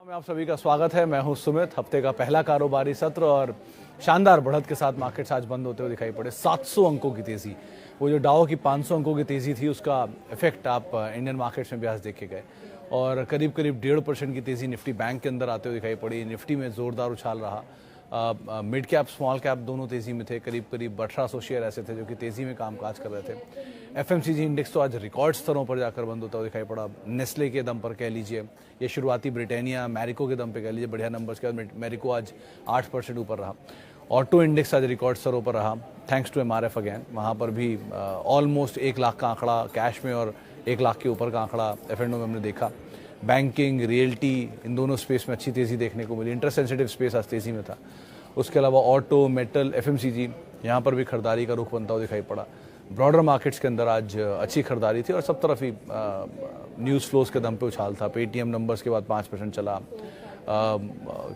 में आप सभी का स्वागत है। मैं हूं सुमित। हफ्ते का पहला कारोबारी सत्र और शानदार बढ़त के साथ मार्केट्स आज बंद होते हुए दिखाई पड़े। 700 अंकों की तेजी, वो जो डाउ की 500 अंकों की तेजी थी, उसका इफेक्ट आप इंडियन मार्केट्स में भी आज देखे गए और करीब करीब 1.5% की तेजी निफ्टी बैंक के अंदर आते हुए दिखाई पड़ी। निफ्टी में जोरदार उछाल रहा। मिड कैप स्मॉल कैप दोनों तेजी में थे। करीब करीब 1800 शेयर ऐसे थे जो कि तेजी में कामकाज कर रहे थे। एफएमसीजी इंडेक्स तो आज रिकॉर्ड स्तरों पर जाकर बंद होता हुआ दिखाई पड़ा। नेस्ले के दम पर कह लीजिए, ये शुरुआती ब्रिटानिया मैरिको के दम पे कह लीजिए, बढ़िया नंबर्स के बाद मैरिको आज 8% ऊपर रहा। ऑटो इंडेक्स आज रिकॉर्ड स्तरों पर रहा, थैंक्स टू एमआरएफ अगेन। वहाँ पर भी ऑलमोस्ट 1 लाख का आंकड़ा कैश में और 1 लाख के ऊपर का आंकड़ा एफ&ओ में हमने देखा। बैंकिंग, रियल्टी, इन दोनों स्पेस में अच्छी तेज़ी देखने को मिली। इंटरेस्ट सेंसिटिव स्पेस आज तेज़ी में था। उसके अलावा ऑटो, मेटल, एफएमसीजी, यहाँ पर भी खरीदारी का रुख बनता हुआ दिखाई पड़ा। ब्रॉडर मार्केट्स के अंदर आज अच्छी खरीदारी थी और सब तरफ ही न्यूज़ फ्लोज के दम पे उछाल था। पेटीएम नंबर्स के बाद 5% चला।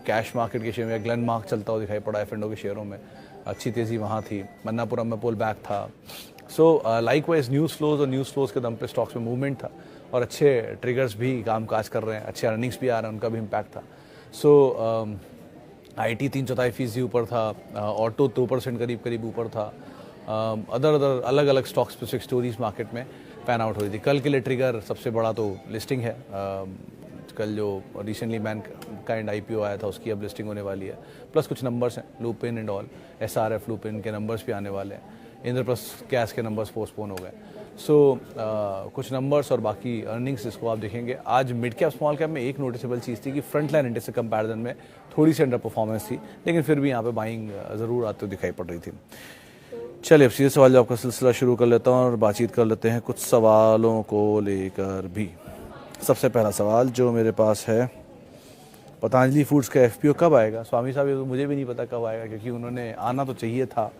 कैश मार्केट के शेयर में ग्लेन मार्क चलता हुआ दिखाई पड़ा। एफ&ओ के शेयरों में अच्छी तेज़ी वहाँ थी। मन्नापुरम में पुल बैक था। सो लाइकवाइज न्यूज़ फ्लोज और न्यूज़ फ्लोज के दम पे स्टॉक्स में मूवमेंट था और अच्छे ट्रिगर्स भी कामकाज कर रहे हैं। अच्छे अर्निंग्स भी आ रहे हैं, उनका भी इम्पैक्ट था। सो आईटी 3/4% ऊपर था। ऑटो 2% करीब ऊपर था। अदर अलग अलग स्टॉक स्पेसिफिक स्टोरीज मार्केट में पैन आउट हो रही थी। कल के लिए ट्रिगर सबसे बड़ा तो लिस्टिंग है। कल जो रिसेंटली मैनकाइंड आईपीओ आया था, उसकी अब लिस्टिंग होने वाली है। प्लस कुछ नंबर्स हैं, Lupin and all, SRF Lupin के नंबर्स भी आने वाले हैं। इंद्रप्रस्थ गैस के नंबर्स पोस्टपोन हो गए। सो कुछ नंबर्स और बाकी अर्निंग्स इसको आप देखेंगे। आज मिड कैप स्मॉल कैप में एक नोटिसेबल चीज़ थी कि फ्रंट लाइन इंडेक्स से कंपैरिजन में थोड़ी सी अंडर परफॉर्मेंस थी, लेकिन फिर भी यहाँ पे बाइंग ज़रूर आते हुए दिखाई पड़ रही थी। चलिए अब सीधे सवाल जवाब का सिलसिला शुरू कर लेता हूँ और बातचीत कर लेते हैं कुछ सवालों को लेकर भी। सबसे पहला सवाल जो मेरे पास है, पतंजलि फूड्स का एफपीओ कब आएगा? स्वामी साहब, ये तो मुझे भी नहीं पता कब आएगा, क्योंकि उन्होंने आना तो चाहिए था,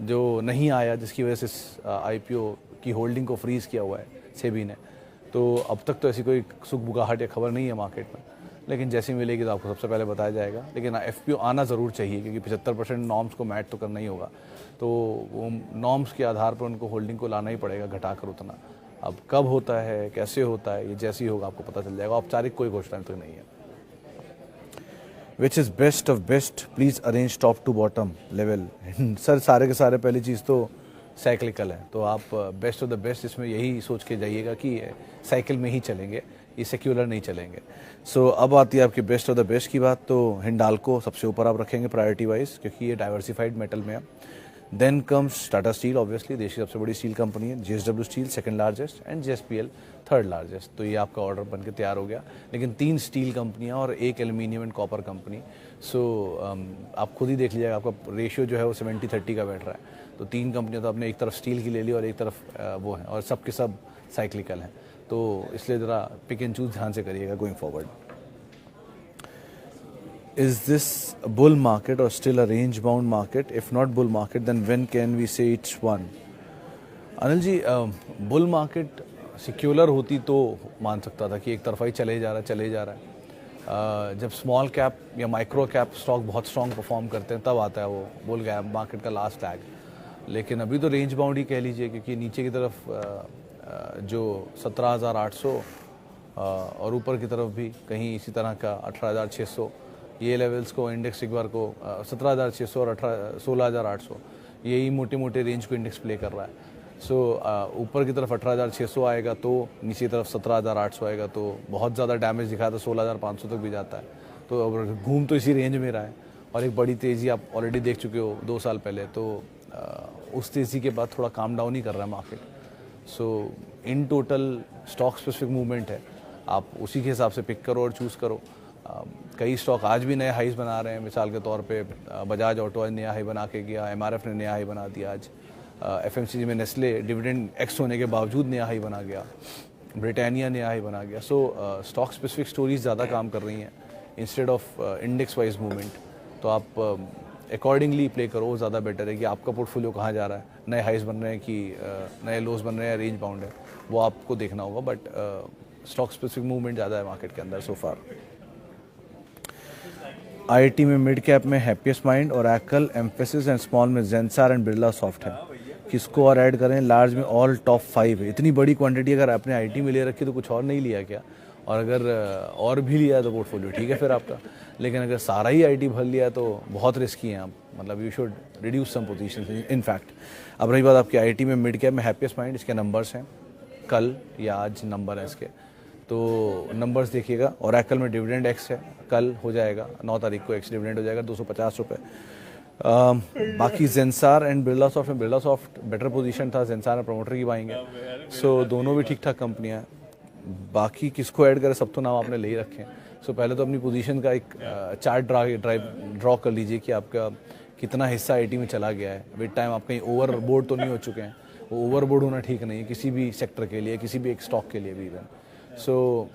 जो नहीं आया, जिसकी वजह से आईपीओ की होल्डिंग को फ्रीज़ किया हुआ है सेबी ने। तो अब तक तो ऐसी कोई सुगबुगाहट या खबर नहीं है मार्केट में, लेकिन जैसी मिलेगी तो आपको सबसे पहले बताया जाएगा। लेकिन एफपीओ आना ज़रूर चाहिए, क्योंकि 75% नॉर्म्स को मैट तो करना ही होगा। तो वो नॉर्म्स के आधार पर उनको होल्डिंग को लाना ही पड़ेगा, घटाकर उतना। अब कब होता है, कैसे होता है, ये जैसे ही होगा आपको पता चल जाएगा। औपचारिक कोई घोषणा तक नहीं है। Which is best of best, please arrange top to bottom level. Sir सारे के सारे पहली चीज़ तो साइक्लिकल है, तो आप बेस्ट ऑफ द बेस्ट इसमें यही सोच के जाइएगा कि साइकिल में ही चलेंगे, ये सेक्युलर नहीं चलेंगे। सो अब आती है आपकी बेस्ट ऑफ द बेस्ट की बात। तो हिंडाल्को सबसे ऊपर आप रखेंगे प्रायोरिटी वाइज, क्योंकि ये डाइवर्सिफाइड मेटल में है। Then comes Tata steel, obviously देश की सबसे बड़ी स्टील कंपनी है। JSW steel second largest and JSPL third largest. तो ये आपका ऑर्डर बन के तैयार हो गया। लेकिन 3 स्टील कंपनियां और 1 एल्यूमिनियम एंड कॉपर कंपनी। सो आप खुद ही देख लीजिएगा, आपका रेशियो जो है वो 70-30 का बैठ रहा है। तो 3 कंपनियां तो आपने एक तरफ स्टील की ले ली और एक तरफ वो है, और सब के सब साइक्लिकल हैं। तो इसलिए ज़रा पिक एंड चूज ध्यान से करिएगा going forward. Is this a bull market or still a range bound market? If not bull market, then when can we say it's one? Anil ji, bull market secular होती तो मान सकता था कि एक तरफा ही चले जा रहा है। जब स्मॉल कैप या माइक्रो कैप स्टॉक बहुत स्ट्रॉन्ग परफॉर्म करते हैं, तब आता है वो बुल गैप मार्केट का लास्ट टैग। लेकिन अभी तो रेंज बाउंड ही कह लीजिए, क्योंकि नीचे की तरफ जो 17,800 और ऊपर की तरफ भी कहीं इसी तरह का 18,600, ये लेवल्स को इंडेक्स एक बार को 17,600 और 16,800, यही मोटे मोटे रेंज को इंडेक्स प्ले कर रहा है। सो ऊपर की तरफ 18,600 आएगा तो नीचे की तरफ 17,800 आएगा, तो बहुत ज़्यादा डैमेज दिखा तो 16,500 तक भी जाता है। तो अब घूम तो इसी रेंज में रहा है और एक बड़ी तेज़ी आप ऑलरेडी देख चुके हो 2 साल पहले। तो उस तेज़ी के बाद थोड़ा काम डाउन ही कर रहा है market. So in total stock specific movement है, आप उसी के हिसाब से पिक करो और चूज़ करो। कई स्टॉक आज भी नए हाईज बना रहे हैं। मिसाल के तौर पे बजाज ऑटो आज नया हाई बना के गया, एमआरएफ ने नया हाई बना दिया आज। एफएमसीजी में नेस्ले डिविडेंड एक्स होने के बावजूद नया हाई बना गया। ब्रिटानिया नया हाई बना गया। सो स्टॉक स्पेसिफिक स्टोरीज ज़्यादा काम कर रही हैं instead of index wise movement. तो आप अकॉर्डिंगली प्ले करो, वो ज़्यादा बेटर है कि आपका पोर्टफोलियो कहाँ जा रहा है, नए हाईज बन रहे हैं कि नए लोज बन रहे हैं, रेंज बाउंड है, वो आपको देखना होगा। बट स्टॉक स्पेसिफिक मूवमेंट ज़्यादा है मार्केट के अंदर सो फार। आईटी में मिड कैप में happiest mind, Oracle, emphasis and small में जेंसार एंड बिरला सॉफ्ट है। किसको और ऐड करें? लार्ज में ऑल टॉप 5 है। इतनी बड़ी क्वांटिटी अगर आपने आईटी में ले रखी तो कुछ और नहीं लिया क्या? और अगर और भी लिया है तो पोर्टफोलियो ठीक है फिर आपका, लेकिन अगर सारा ही आईटी भर लिया तो बहुत रिस्की है आप, मतलब you should reduce some position in fact. अब रही बात आपकी आईटी में मिड कैप में हैप्पीएस्ट माइंड, इसके नंबर्स हैं, कल या आज नंबर है इसके, तो नंबर्स देखिएगा। ओरेकल में डिविडेंड एक्स है, कल हो जाएगा 9 तारीख को एक्स डिविडेंड हो जाएगा 250 रुपये। बाकी जेंसार एंड बिरला सॉफ्ट में, बिरला सॉफ्ट बेटर पोजीशन था, जेंसार में प्रमोटर की बाइंग है, सो दोनों भी ठीक ठाक कंपनियां हैं। बाकी किसको ऐड करें, सब तो नाम आपने ले ही रखे हैं। सो पहले तो अपनी पोजीशन का एक चार्ट ड्रॉ कर लीजिए कि आपका कितना हिस्सा आईटी में चला गया है। विद टाइम आप कहीं ओवर बोर्ड तो नहीं हो चुके हैं, वो ओवर बोर्ड होना ठीक नहीं है किसी भी सेक्टर के लिए, किसी भी एक स्टॉक के लिए भी इवन। सो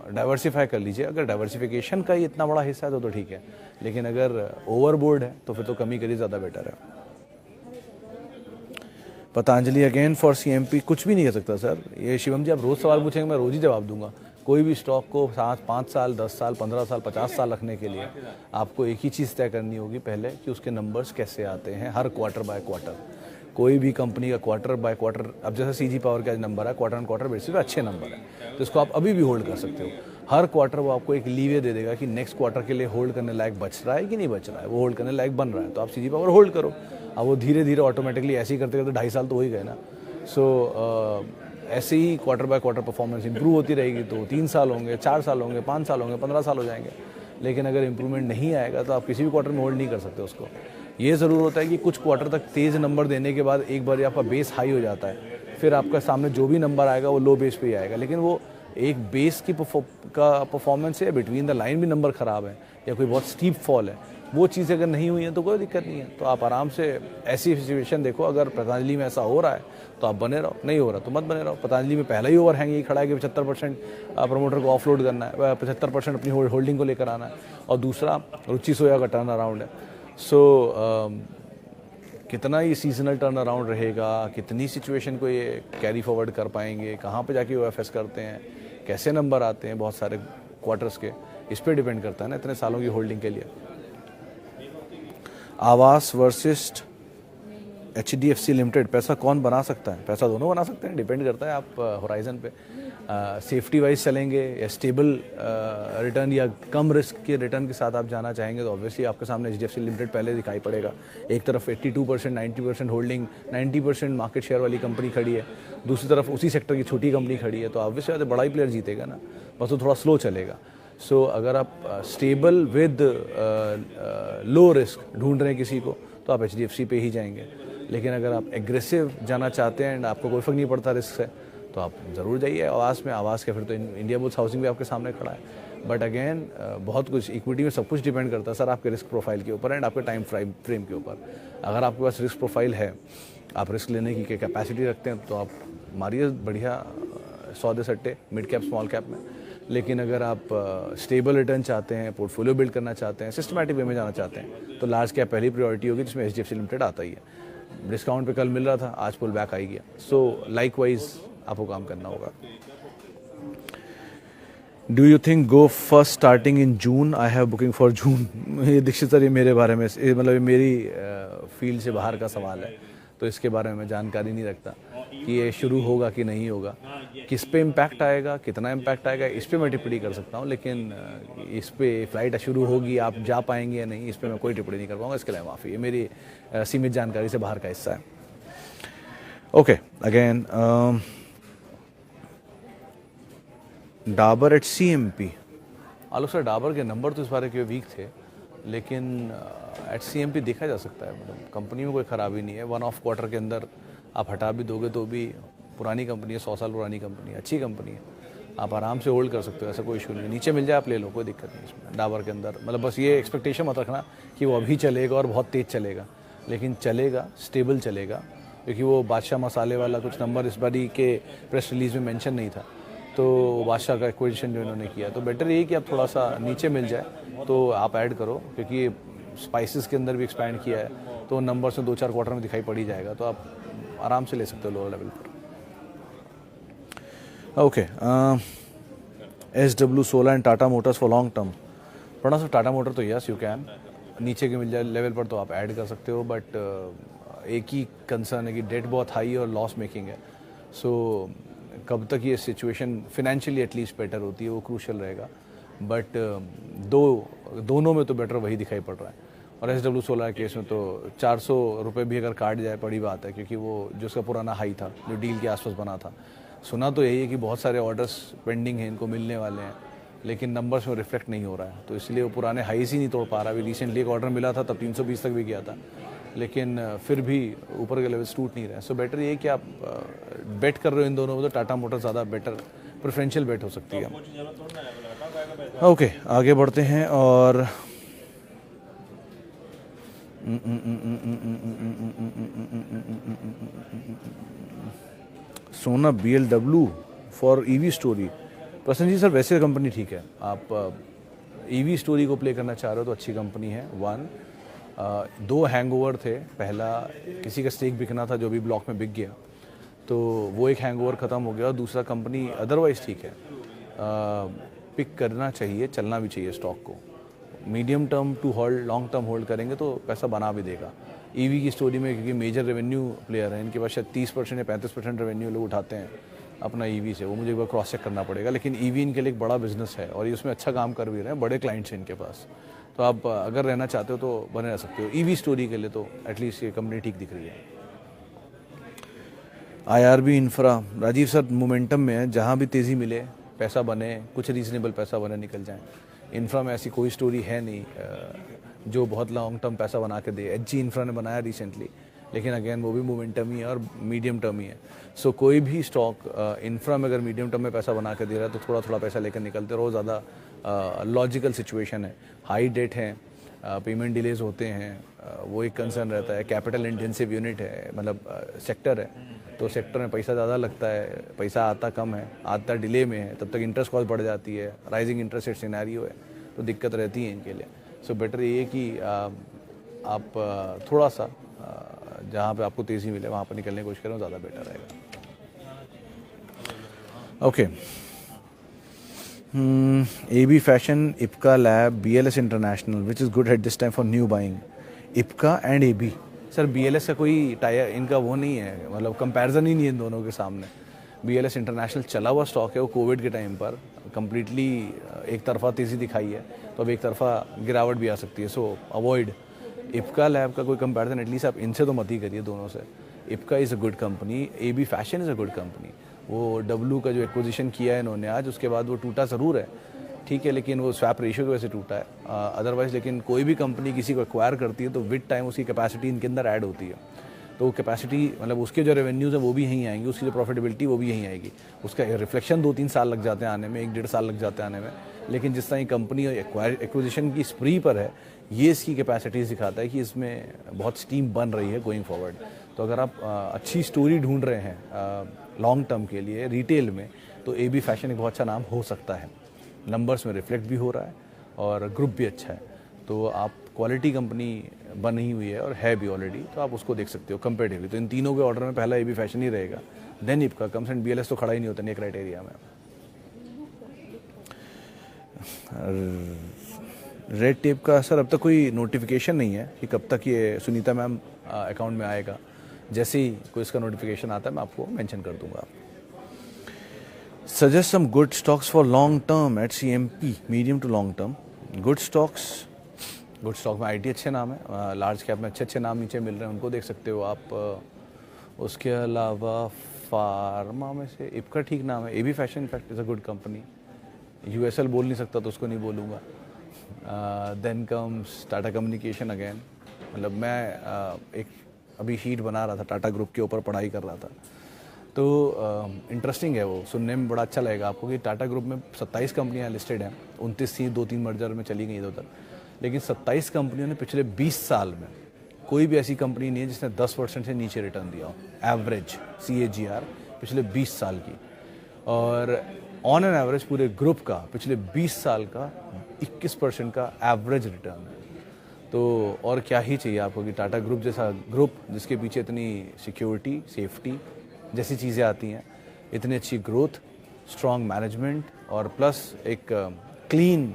डाइवर्सिफाई कर लीजिए, अगर डाइवर्सिफिकेशन का ही इतना बड़ा हिस्सा है तो ठीक है, लेकिन अगर ओवर बोर्ड है तो फिर तो कमी करिए, ज़्यादा बेटर है। पतंजलि अगेन फॉर सीएमपी, कुछ भी नहीं कह सकता सर ये। शिवम जी आप रोज़ सवाल पूछेंगे, मैं रोज़ ही जवाब दूंगा। कोई भी स्टॉक को 5 साल 10 साल 15 साल 50 साल रखने के लिए आपको एक ही चीज़ तय करनी होगी पहले, कि उसके नंबर्स कैसे आते हैं हर क्वार्टर बाय क्वार्टर। कोई भी कंपनी का क्वार्टर बाय क्वार्टर, अब जैसे सीजी पावर का नंबर है क्वार्टर ऑन क्वार्टर बेसिस पे अच्छे नंबर है, तो इसको आप अभी भी होल्ड कर सकते हो। हर क्वार्टर वो आपको एक लीवे दे देगा कि नेक्स्ट क्वार्टर के लिए होल्ड करने लायक बच रहा है कि नहीं बच रहा है, वो होल्ड करने लायक बन रहा है तो आप सीजी पावर होल्ड करो। अब वो धीरे धीरे ऑटोमेटिकली ऐसे ही करते करते 2.5 साल तो हो ही गए ना। सो ऐसे ही quarter by quarter performance improve होती रहेगी, तो 3 साल होंगे, 4 साल होंगे, 5 साल होंगे, 15 साल हो जाएंगे, लेकिन अगर इंप्रूवमेंट नहीं आएगा तो आप किसी भी क्वार्टर में होल्ड नहीं कर सकते उसको। ये ज़रूर होता है कि कुछ क्वार्टर तक तेज़ नंबर देने के बाद एक बार आपका बेस हाई हो जाता है, फिर आपका सामने जो भी नंबर आएगा वो लो बेस पे ही आएगा, लेकिन वो एक बेस की परफॉर्मेंस है, बिटवीन द लाइन भी नंबर ख़राब है या कोई बहुत स्टीप फॉल है, वो चीज़ अगर नहीं हुई है तो कोई दिक्कत नहीं है। तो आप आराम से ऐसी सिचुएशन देखो, अगर पतंजलि में ऐसा हो रहा है तो आप बने रहो, नहीं हो रहा तो मत बने रहो। पतंजलि में पहला ही ओवरहैंग यही खड़ा है कि 75% प्रमोटर को ऑफलोड करना है, 75% अपनी होल्डिंग को लेकर आना है, और दूसरा रुचि सोया का टर्न अराउंड है। सो कितना ये सीजनल टर्न अराउंड रहेगा, कितनी सिचुएशन को ये कैरी फॉरवर्ड कर पाएंगे, कहाँ पे जाके ओएफएस करते हैं, कैसे नंबर आते हैं बहुत सारे क्वार्टर्स के, इस पर डिपेंड करता है ना इतने सालों की होल्डिंग के लिए। आवास वर्सेस एचडीएफसी लिमिटेड, पैसा कौन बना सकता है? पैसा दोनों बना सकते हैं, डिपेंड करता है आप होराइजन पे सेफ्टी वाइज चलेंगे या स्टेबल रिटर्न या कम रिस्क के रिटर्न के साथ आप जाना चाहेंगे, तो ऑब्वियसली आपके सामने एचडीएफसी लिमिटेड पहले दिखाई पड़ेगा। एक तरफ 82% 90% होल्डिंग 90% मार्केट शेयर वाली कंपनी खड़ी है, दूसरी तरफ उसी सेक्टर की छोटी कंपनी खड़ी है, तो ऑब्वियसली बड़ा ही प्लेयर जीतेगा ना, बस वो थोड़ा स्लो चलेगा। सो अगर आप स्टेबल विद लो रिस्क ढूंढ रहे हैं किसी को तो आप एचडीएफसी पे ही जाएंगे, लेकिन अगर आप एग्रेसिव जाना चाहते हैं एंड आपको कोई फर्क नहीं पड़ता रिस्क से तो आप ज़रूर जाइए आवास में। आवास के फिर तो इंडिया बुल्स हाउसिंग भी आपके सामने खड़ा है, बट अगेन बहुत कुछ इक्विटी में सब कुछ डिपेंड करता है सर आपके रिस्क प्रोफाइल के ऊपर एंड आपके टाइम फ्रेम के ऊपर। अगर आपके पास रिस्क प्रोफाइल है, आप रिस्क लेने की कैपेसिटी रखते हैं, तो आप मारिए बढ़िया सौदे सट्टे मिड कैप स्मॉल कैप में। लेकिन अगर आप स्टेबल रिटर्न चाहते हैं, पोर्टफोलियो बिल्ड करना चाहते हैं, सिस्टमैटिक वे में जाना चाहते हैं, तो लार्ज कैप पहली प्रायोरिटी होगी, जिसमें एचडीएफसी लिमिटेड आता ही है। डिस्काउंट पे कल मिल रहा था, आज पुल बैक आई गया, सो लाइक वाइज आपको काम करना होगा। Do you think go first starting in June? I have booking for जून। ये दीक्षित सर, ये मेरे बारे में, मतलब मेरी फील्ड से बाहर का सवाल है, तो इसके बारे में मैं जानकारी नहीं रखता कि ये शुरू होगा कि नहीं होगा, किस पे इम्पैक्ट आएगा, कितना इम्पैक्ट आएगा, इस पे मैं टिप्पणी कर सकता हूँ, लेकिन इस पे फ्लाइट शुरू होगी, आप जा पाएंगे या नहीं, इस पे मैं कोई टिप्पणी नहीं कर पाऊँगा, इसके लिए माफ़ी, ये मेरी सीमित जानकारी से बाहर का हिस्सा है। Okay, again Dabur at CMP. Alok sir, Dabur के नंबर तो इस बार के वीक थे, लेकिन एट सीएमपी देखा जा सकता है, मतलब कंपनी में कोई ख़राबी नहीं है। 1 ऑफ क्वार्टर के अंदर आप हटा भी दोगे तो भी पुरानी कंपनी है, 100 साल पुरानी कंपनी है, अच्छी कंपनी है, आप आराम से होल्ड कर सकते हो, ऐसा कोई इशू नहीं है। नीचे मिल जाए आप ले लो, कोई दिक्कत नहीं इसमें डाबर के अंदर। मतलब बस ये एक्सपेक्टेशन मत रखना कि वो अभी चलेगा और बहुत तेज़ चलेगा, लेकिन चलेगा, स्टेबल चलेगा, क्योंकि वो बादशाह मसाले वाला कुछ नंबर इस बारी के प्रेस रिलीज में मेंशन नहीं था, तो बादशाह का एक्विजिशन जो इन्होंने किया, तो बेटर यही कि आप थोड़ा सा नीचे मिल जाए तो आप ऐड करो, क्योंकि स्पाइसेस के अंदर भी एक्सपैंड किया है, तो नंबर से 2-4 क्वार्टर में दिखाई पड़ ही जाएगा, तो आप आराम से ले सकते हो लोअर लेवल पर। Okay, SW solar and Tata Motors for long term. थोड़ा सा टाटा मोटर तो यस यू कैन, नीचे के मिल जाए लेवल पर तो आप ऐड कर सकते हो, बट एक ही कंसर्न है कि डेट बहुत हाई और लॉस मेकिंग है, सो कब तक ये सिचुएशन फिनेंशियली एटलीस्ट बेटर होती है वो क्रूशल रहेगा, बट दोनों में तो बेटर वही दिखाई पड़ रहा है। और SW16 केस में तो 400 रुपये भी अगर काट जाए बड़ी बात है, क्योंकि वो जो उसका पुराना हाई था जो डील के आसपास बना था। सुना तो यही है कि बहुत सारे ऑर्डर्स पेंडिंग हैं, इनको मिलने वाले हैं, लेकिन नंबर्स में रिफ्लेक्ट नहीं हो रहा है, तो इसलिए वो पुराने हाईस ही नहीं तोड़ पा रहा। अभी रिसेंटली एक ऑर्डर मिला था तब 320 तक भी गया था, लेकिन फिर भी ऊपर के लेवल्स टूट नहीं रहे। सो बेटर ये कि आप बेट कर रहे हो इन दोनों में, तो टाटा मोटर्स ज़्यादा बेटर प्रेफरेंशियल बेट हो सकती है। ओके, आगे बढ़ते हैं और सोना BLW फॉर EV स्टोरी। प्रसन्न जी सर, वैसे कंपनी ठीक है, आप EV स्टोरी को प्ले करना चाह रहे हो तो अच्छी कंपनी है। 2 हैंगओवर थे, पहला किसी का स्टेक बिकना था जो भी ब्लॉक में बिक गया, तो वो एक हैंगओवर ख़त्म हो गया, और दूसरा कंपनी अदरवाइज़ ठीक है, पिक करना चाहिए, चलना भी चाहिए स्टॉक को। Medium term to hold, long term hold करेंगे तो पैसा बना भी देगा। EV की स्टोरी में क्योंकि मेजर रेवेन्यू प्लेयर है, इनके पास शायद 30% या 35% रेवेन्यू लोग उठाते हैं अपना EV से, वो मुझे एक बार क्रॉस चेक करना पड़ेगा, लेकिन EV इनके लिए एक बड़ा बिजनेस है और ये उसमें अच्छा काम कर भी रहे हैं, बड़े क्लाइंट्स हैं इनके पास, तो आप अगर रहना चाहते हो तो बने रह सकते हो। EV स्टोरी के लिए तो एटलीस्ट ये कंपनी ठीक दिख रही है। IRB infra, Rajiv sir momentum में है, जहाँ भी तेज़ी मिले पैसा बने, कुछ रीजनेबल पैसा बने निकल जाए। इंफ्रा में ऐसी कोई स्टोरी है नहीं जो बहुत लॉन्ग टर्म पैसा बना के दे। HG इंफ्रा ने बनाया रिसेंटली, लेकिन अगेन वो भी मोमेंटम ही है और मीडियम टर्म ही है। सो कोई भी स्टॉक इंफ्रा में अगर मीडियम टर्म में पैसा बना के दे रहा है तो थोड़ा थोड़ा पैसा लेकर निकलते रहो, ज़्यादा लॉजिकल सिचुएशन है। हाई डेट है, पेमेंट डिलेज होते हैं, वो एक कंसर्न रहता है। कैपिटल इंटेंसिव यूनिट है, मतलब सेक्टर है, तो सेक्टर में पैसा ज़्यादा लगता है, पैसा आता कम है, आता डिले में है, तब तक इंटरेस्ट कॉस्ट बढ़ जाती है, राइजिंग इंटरेस्ट रेट सिनेरियो है, तो दिक्कत रहती है इनके लिए। सो बेटर ये है कि आप थोड़ा सा जहाँ पे आपको तेज़ी मिले वहाँ पर निकलने की कोशिश करें, ज़्यादा बेटर रहेगा। Okay, AB fashion, Ipca lab, BLS international, which is good at this time for new buying. Ipca and AB sir, BLS का कोई टायर इनका वो नहीं है, मतलब कंपैरिजन ही नहीं है इन दोनों के सामने। BLS इंटरनेशनल चला हुआ स्टॉक है, वो कोविड के टाइम पर कम्प्लीटली एक तरफा तेज़ी दिखाई है, तो अब एक तरफा गिरावट भी आ सकती है, सो अवॉइड। इप्का लैब का कोई कंपैरिजन एटलीस्ट आप इनसे तो मत ही करिए दोनों से। Ipca is a good company, AB fashion is a good company. वो W का जो एक्विजिशन किया है इन्होंने आज, उसके बाद वो टूटा ज़रूर है, ठीक है, लेकिन वो स्वैप रेशियो की वजह से टूटा है, अदरवाइज। लेकिन कोई भी कंपनी किसी को एक्वायर करती है तो विद टाइम उसकी कैपेसिटी इनके अंदर ऐड होती है, तो कैपेसिटी मतलब उसके जो रेवेन्यूज़ हैं वो भी यहीं आएंगे, उसकी जो प्रॉफिटेबिलिटी वो भी यहीं आएगी। उसका रिफ्लेक्शन 2-3 साल लग जाते हैं आने में, 1-1.5 साल लग जाते हैं आने में, लेकिन जिस तरह कंपनी एक्विजिशन की स्प्री पर है, ये इसकी कैपेसिटीज़ दिखाता है कि इसमें बहुत स्टीम बन रही है गोइंग फॉरवर्ड। तो अगर आप अच्छी स्टोरी ढूंढ रहे हैं लॉन्ग टर्म के लिए रिटेल में, तो AB फैशन एक बहुत अच्छा नाम हो सकता है। नंबर्स में रिफ्लेक्ट भी हो रहा है और ग्रुप भी अच्छा है, तो आप क्वालिटी कंपनी बनी हुई है और है भी ऑलरेडी, तो आप उसको देख सकते हो कंपेरेटिवली। तो इन तीनों के ऑर्डर में पहला AB फैशन ही रहेगा, then Ipca comes and BLS तो खड़ा ही नहीं होता नहीं क्राइटेरिया में। रेड टेप का सर अब तक कोई नोटिफिकेशन नहीं है कि कब तक ये सुनीता मैम अकाउंट में आएगा। जैसे ही कोई इसका नोटिफिकेशन आता है मैं आपको मेंशन कर दूंगा। Suggest some good stocks for long term at CMP, medium to long term. Good stock में IT अच्छे नाम है, लार्ज कैप में अच्छे नाम नीचे मिल रहे हैं, उनको देख सकते हो आप। उसके अलावा फार्मा में से इप्का ठीक नाम है। AB fashion in fact is a good company. USL बोल नहीं सकता तो उसको नहीं बोलूँगा। Then comes Tata communication again, मतलब मैं एक अभी शीट बना रहा था टाटा ग्रुप के ऊपर, पढ़ाई कर रहा था, तो इंटरेस्टिंग है वो, सुनने में बड़ा अच्छा लगेगा आपको कि टाटा ग्रुप में 27 कंपनियां लिस्टेड हैं, 29 थी, 2-3 मर्जर में चली गई इधर उधर, लेकिन 27 कंपनियों ने पिछले 20 साल में कोई भी ऐसी कंपनी नहीं है जिसने 10% से नीचे रिटर्न दिया हो, एवरेज CAGR पिछले 20 साल की। और ऑन एन एवरेज पूरे ग्रुप का पिछले 20 साल का 21% का एवरेज रिटर्न है। तो और क्या ही चाहिए आपको कि टाटा ग्रुप जैसा ग्रुप जिसके पीछे इतनी सिक्योरिटी, सेफ्टी जैसी चीज़ें आती हैं, इतनी अच्छी ग्रोथ, स्ट्रॉन्ग मैनेजमेंट और प्लस एक क्लीन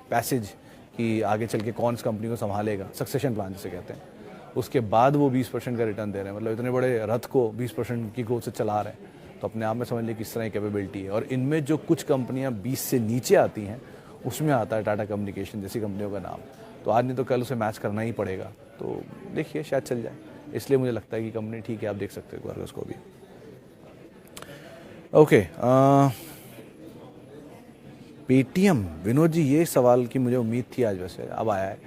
पैसेज कि आगे चल के कौन सी कंपनी को संभालेगा, सक्सेशन प्लान जिसे कहते हैं, उसके बाद वो 20% का रिटर्न दे रहे हैं। मतलब इतने बड़े रथ को 20% की ग्रोथ से चला रहे हैं, तो अपने आप में समझ लीजिए किस तरह की कैपेबिलिटी है। और इनमें जो कुछ कंपनियां 20 से नीचे आती हैं उसमें आता है टाटा कम्युनिकेशन जैसी कंपनियों का नाम। तो आज नहीं तो कल उसे मैच करना ही पड़ेगा। तो देखिए शायद चल जाए, इसलिए मुझे लगता है कि कंपनी ठीक है, आप देख सकते हो एक बार उसको भी। ओके, पेटीएम, विनोद जी ये सवाल की मुझे उम्मीद थी आज, वैसे अब आया है।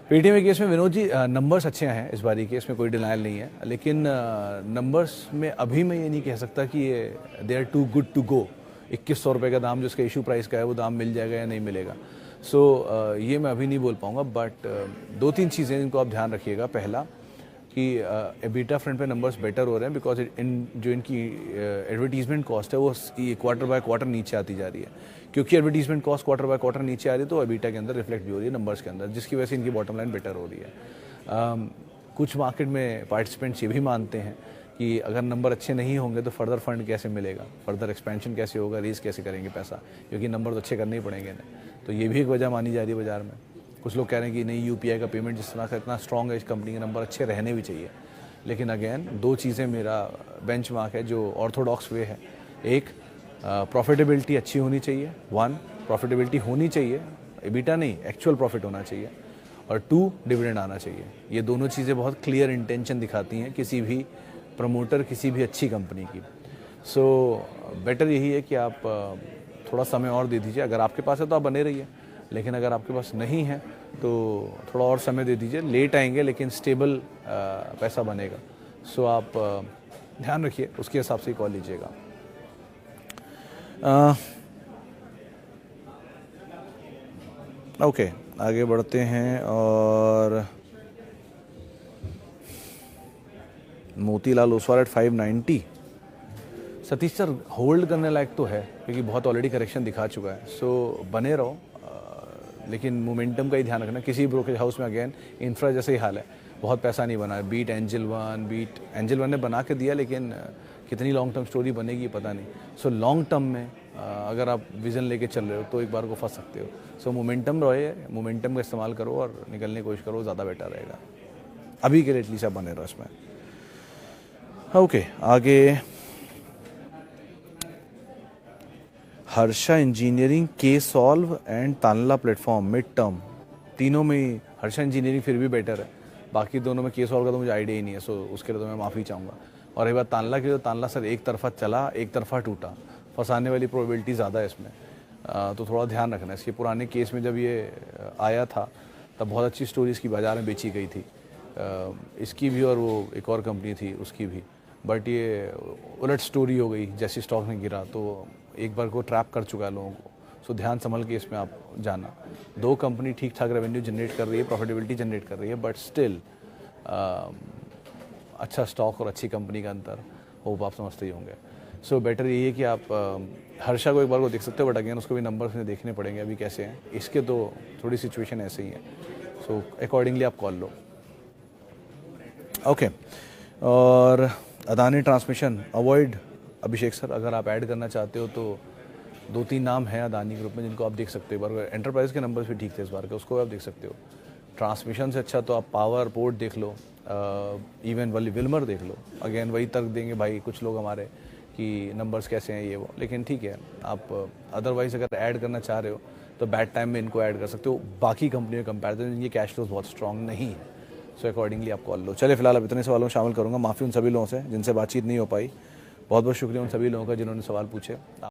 पेटीएम के केस में विनोद जी नंबर्स अच्छे हैं इस बारी के, इसमें कोई डिनाइल नहीं है, लेकिन नंबर्स में अभी मैं ये नहीं कह सकता कि ये they are too good to go. 2100 रुपये का दाम जो इसका इशू प्राइस का है वो दाम मिल जाएगा या नहीं मिलेगा, सो ये मैं अभी नहीं बोल पाऊँगा। बट 2-3 चीज़ें जिनको आप ध्यान रखिएगा। पहला कि एबिटा फ्रंट पे नंबर्स बेटर हो रहे हैं बिकॉज जो इनकी एडवर्टीजमेंट कॉस्ट है वो क्वार्टर बाय क्वार्टर नीचे आती जा रही है। क्योंकि advertisement cost quarter by quarter नीचे आ रही है तो एबिटा के अंदर रिफ्लेक्ट भी हो रही है नंबर्स के अंदर, जिसकी वजह से इनकी बॉटम लाइन बेटर हो रही है। कुछ मार्केट में पार्टिसिपेंट्स ये भी मानते हैं कि अगर नंबर अच्छे नहीं होंगे तो फर्दर फंड कैसे मिलेगा, फर्दर एक्सपेंशन कैसे होगा, रेज कैसे करेंगे पैसा, क्योंकि नंबर तो अच्छे करने ही पड़ेंगे इन्हें। तो ये भी एक वजह मानी जा रही है बाजार में। कुछ लोग कह रहे हैं कि नहीं, यूपीआई का पेमेंट जिस तरह का इतना स्ट्रॉन्ग है, इस कंपनी के नंबर अच्छे रहने भी चाहिए। लेकिन अगेन 2 चीज़ें मेरा बेंचमार्क है जो ऑर्थोडॉक्स वे है। एक, प्रॉफिटेबिलिटी अच्छी होनी चाहिए, 1 प्रॉफिटेबिलिटी होनी चाहिए, एबिटा नहीं एक्चुअल प्रॉफिट होना चाहिए, और 2 डिविडेंड आना चाहिए। ये दोनों चीज़ें बहुत क्लियर इंटेंशन दिखाती हैं किसी भी प्रमोटर, किसी भी अच्छी कंपनी की। सो बेटर यही है कि आप थोड़ा समय और दे दीजिए। अगर आपके पास है तो आप बने रहिए, लेकिन अगर आपके पास नहीं है तो थोड़ा और समय दे दीजिए। लेट आएंगे लेकिन स्टेबल पैसा बनेगा। सो आप ध्यान रखिए, उसके हिसाब से ही कॉल लीजिएगा। ओके, आगे बढ़ते हैं। और Motilal Oswal at 590। Satish sir hold करने लायक तो है क्योंकि बहुत ऑलरेडी करेक्शन दिखा चुका है, सो बने रहो। लेकिन मोमेंटम का ही ध्यान रखना। किसी ब्रोकरेज हाउस में अगेन इंफ्रा जैसे ही हाल है, बहुत पैसा नहीं बना है। बीट एंजल वन ने बना के दिया, लेकिन कितनी लॉन्ग टर्म स्टोरी बनेगी पता नहीं। सो लॉन्ग टर्म में अगर आप विजन लेके चल रहे हो तो एक बार को फंस सकते हो। सो मोमेंटम रहे, मोमेंटम का इस्तेमाल करो और निकलने की कोशिश करो, ज़्यादा बेटर रहेगा अभी के लिए एटलीस्ट आप बने रहो इसमें। ओके, आगे हर्षा इंजीनियरिंग, के solve and Tanla platform mid term, तीनों में ही हर्षा इंजीनियरिंग फिर भी बेटर है। बाकी दोनों में के सॉल्व का तो मुझे आइडिया ही नहीं है, सो उसके लिए तो मैं माफ़ी चाहूँगा। और एक बार तानला की, तो तानला सर एक तरफा चला, एक तरफा टूटा, फंसाने वाली प्रोबेबिलिटी ज़्यादा है इसमें, तो थोड़ा ध्यान रखना। इसके पुराने केस में जब ये आया था तब बहुत अच्छी स्टोरी इसकी बाज़ार में बेची गई थी, इसकी भी और वो एक और कंपनी थी उसकी भी। बट ये उलट स्टोरी हो गई, जैसे स्टॉक में गिरा तो एक बार को ट्रैप कर चुका है लोगों को। सो ध्यान संभल के इसमें आप जाना। 2 कंपनी ठीक ठाक रेवेन्यू जनरेट कर रही है, प्रॉफिटेबिलिटी जनरेट कर रही है, बट स्टिल अच्छा स्टॉक और अच्छी कंपनी का अंतर होप आप समझते ही होंगे। सो बेटर यही है कि आप हर्षा को एक बार को देख सकते हो, बट अगेन उसको भी नंबर्स में देखने पड़ेंगे अभी कैसे हैं। इसके तो थोड़ी सिचुएशन ऐसे ही है, सो अकॉर्डिंगली आप कॉल लो। ओके, और अदानी ट्रांसमिशन अवॉइड, अभिषेक सर अगर आप ऐड करना चाहते हो तो 2-3 नाम हैं अदानी ग्रुप में जिनको आप देख सकते हो। एक बार एंटरप्राइज के नंबर्स भी ठीक थे इस बार के, उसको आप देख सकते हो। ट्रांसमिशन से अच्छा तो आप पावर पोर्ट देख लो, इवन वाली विल्मर देख लो। अगेन वही तर्क देंगे भाई कुछ लोग हमारे कि नंबर्स कैसे हैं ये वो, लेकिन ठीक है आप अदरवाइज अगर ऐड करना चाह रहे हो तो बैड टाइम में इनको ऐड कर सकते हो। बाकी कंपनियों के कंपेरिजन इनके कैश फ्लोज बहुत स्ट्रॉन्ग नहीं है, सो अकॉर्डिंगली आप कॉल लो। चले फिलहाल अब इतने सवालों में शामिल करूँगा। माफ़ी उन सभी लोगों से जिनसे बातचीत नहीं हो पाई। बहुत बहुत शुक्रिया उन सभी लोगों का जिन्होंने सवाल पूछे।